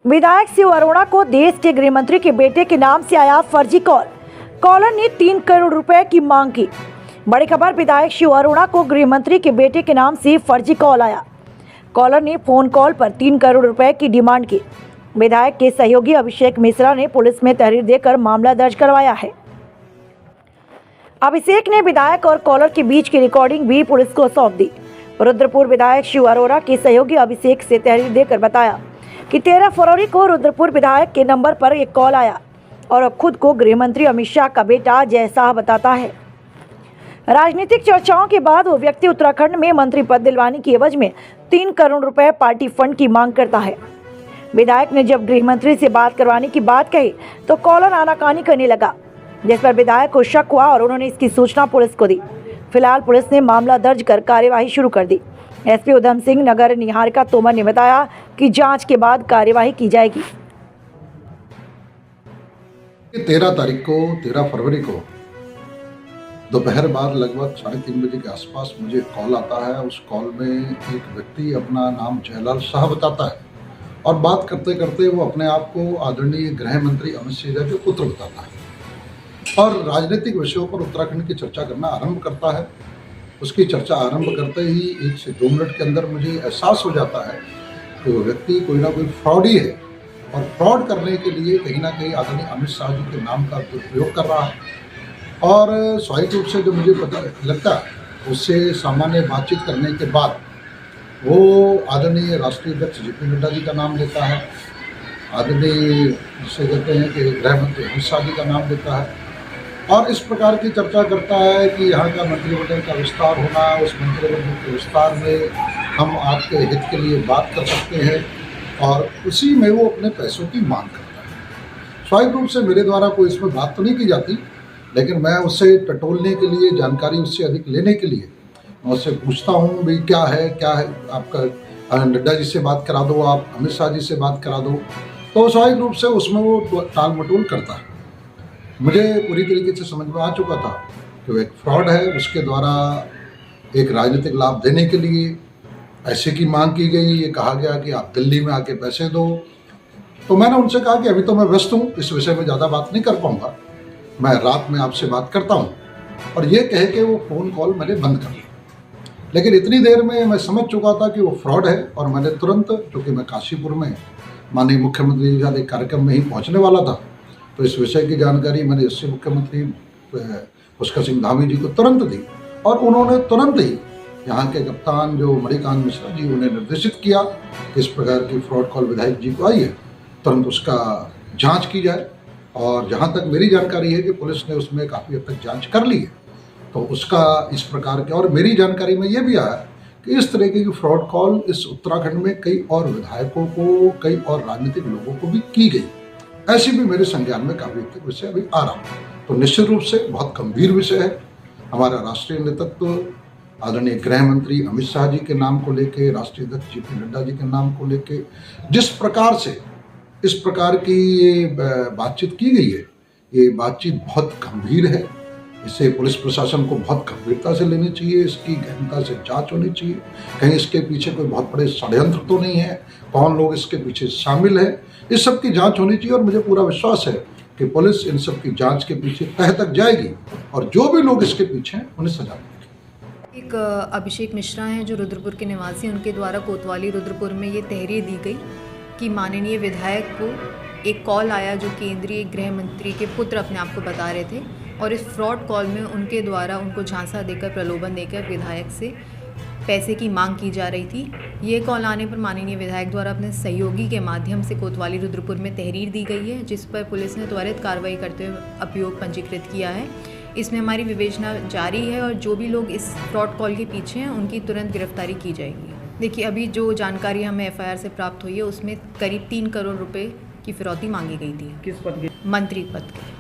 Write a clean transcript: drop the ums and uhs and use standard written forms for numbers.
विधायक शिव अरोड़ा को देश के गृह मंत्री के बेटे के नाम से आया फर्जी कॉल। कॉलर ने 3 करोड़ रुपए की मांग की। बड़ी खबर, विधायक शिव अरोड़ा को गृह मंत्री के बेटे के नाम से फर्जी कॉल आया। कॉलर ने फोन कॉल पर 3 करोड़ रुपए की डिमांड की। विधायक के सहयोगी अभिषेक मिश्रा ने पुलिस में तहरीर देकर मामला दर्ज करवाया है। अभिषेक ने विधायक और कॉलर के बीच की रिकॉर्डिंग भी पुलिस को सौंप दी। रुद्रपुर विधायक शिव अरोड़ा के सहयोगी अभिषेक से तहरीर देकर बताया कि 13 फरवरी को रुद्रपुर विधायक के नंबर पर एक कॉल आया और खुद को गृह मंत्री अमित शाह का बेटा जय शाह बताता है। राजनीतिक चर्चाओं के बाद वो व्यक्ति उत्तराखंड में मंत्री पद दिलवाने की एवज में 3 करोड़ रुपए पार्टी फंड की मांग करता है। विधायक ने जब गृह मंत्री से बात करवाने की बात कही तो कॉलर आनाकानी करने लगा, जिस पर विधायक को शक हुआ और उन्होंने इसकी सूचना पुलिस को दी। फिलहाल पुलिस ने मामला दर्ज कर कार्यवाही शुरू कर दी। एसपी उधम सिंह नगर निहारिका तोमर ने बताया कि जांच के बाद कार्यवाही की जाएगी। 13 फरवरी को दोपहर बाद लगभग 3:30 बजे के आसपास मुझे कॉल आता है। उस कॉल में एक व्यक्ति अपना नाम जयलाल शाह बताता है और बात करते करते वो अपने आप को आदरणीय गृह मंत्री अमित शाह के पुत्र बताता है और राजनीतिक विषयों पर उत्तराखंड की चर्चा करना आरंभ करता है। उसकी चर्चा आरंभ करते ही 1 से 2 मिनट के अंदर मुझे एहसास हो जाता है कि वो व्यक्ति कोई ना कोई फ्रॉडी है और फ्रॉड करने के लिए कहीं ना कहीं आदरणीय अमित शाह जी के नाम का दुरुपयोग कर रहा है। और स्वाभाविक रूप से जो मुझे पता लगता है, उससे सामान्य बातचीत करने के बाद वो आदरणीय राष्ट्रीय अध्यक्ष जेपी नड्डा जी का नाम लेता है, आदरणीय जिसे कहते हैं कि गृह मंत्री अमित शाह जी का नाम लेता है और इस प्रकार की चर्चा करता है कि यहाँ का मंत्रिमंडल का विस्तार होना, उस मंत्रिमंडल के विस्तार में हम आपके हित के लिए बात कर सकते हैं और उसी में वो अपने पैसों की मांग करता है। स्वाभाविक रूप से मेरे द्वारा कोई इसमें बात तो नहीं की जाती, लेकिन मैं उससे टटोलने के लिए, जानकारी उससे अधिक लेने के लिए मैं उससे पूछता हूँ, भाई क्या है आपका, नड्डा जी से बात करा दो, आप अमित शाह जी से बात करा दो। तो स्वाभाविक रूप से उसमें वो टाल मटोल करता है। मुझे पूरी तरीके से समझ में आ चुका था कि वो एक फ्रॉड है। उसके द्वारा एक राजनीतिक लाभ देने के लिए पैसे की मांग की गई। ये कहा गया कि आप दिल्ली में आके पैसे दो। तो मैंने उनसे कहा कि अभी तो मैं व्यस्त हूँ, इस विषय में ज़्यादा बात नहीं कर पाऊँगा, मैं रात में आपसे बात करता हूँ। और ये कह के वो फ़ोन कॉल मैंने बंद कर लिया। लेकिन इतनी देर में मैं समझ चुका था कि वो फ्रॉड है और मैंने तुरंत, चूँकि मैं काशीपुर में माननीय मुख्यमंत्री जी के एक कार्यक्रम में ही पहुँचने वाला था, तो इस विषय की जानकारी मैंने इससे मुख्यमंत्री पुष्कर सिंह धामी जी को तुरंत दी और उन्होंने तुरंत ही यहाँ के कप्तान जो मणिकांत मिश्रा जी, उन्हें निर्देशित किया कि इस प्रकार की फ्रॉड कॉल विधायक जी को आई है, तुरंत उसका जांच की जाए। और जहाँ तक मेरी जानकारी है कि पुलिस ने उसमें काफ़ी हद तक जांच कर ली है। तो उसका इस प्रकार के, और मेरी जानकारी में ये भी आया कि इस तरीके की फ्रॉड कॉल इस उत्तराखंड में कई और विधायकों को, कई और राजनीतिक लोगों को भी की गई। ऐसी भी मेरे संज्ञान में काफ़ी हद तक विषय अभी आ रहा है। तो निश्चित रूप से बहुत गंभीर विषय है। हमारा राष्ट्रीय नेतृत्व आदरणीय गृह मंत्री अमित शाह जी के नाम को लेके, राष्ट्रीय अध्यक्ष जेपी नड्डा जी के नाम को लेके जिस प्रकार से इस प्रकार की ये बातचीत की गई है, ये बातचीत बहुत गंभीर है। इसे पुलिस प्रशासन को बहुत गंभीरता से लेनी चाहिए, इसकी गहनता से जांच होनी चाहिए। कहीं इसके पीछे कोई बहुत बड़े षड्यंत्र तो नहीं है, कौन लोग इसके पीछे शामिल है, इस सब की जांच होनी चाहिए। और मुझे पूरा विश्वास है कि पुलिस इन सब की जांच के पीछे तह तक जाएगी और जो भी लोग इसके पीछे हैं उन्हें सजा देगी। एक अभिषेक मिश्रा हैं जो रुद्रपुर के निवासी हैं, उनके द्वारा कोतवाली रुद्रपुर में ये तहरीर दी गई कि माननीय विधायक को एक कॉल आया जो केंद्रीय गृह मंत्री के पुत्र अपने आप को बता रहे थे और इस फ्रॉड कॉल में उनके द्वारा उनको झांसा देकर, प्रलोभन देकर विधायक से पैसे की मांग की जा रही थी। ये कॉल आने पर माननीय विधायक द्वारा अपने सहयोगी के माध्यम से कोतवाली रुद्रपुर में तहरीर दी गई है, जिस पर पुलिस ने त्वरित कार्रवाई करते हुए अभियोग पंजीकृत किया है। इसमें हमारी विवेचना जारी है और जो भी लोग इस फ्रॉड कॉल के पीछे हैं उनकी तुरंत गिरफ्तारी की जाएगी। देखिए, अभी जो जानकारी हमें एफआईआर से प्राप्त हुई है उसमें करीब 3 करोड़ रुपए की फिरौती मांगी गई थी। किस पद की? मंत्री पद के।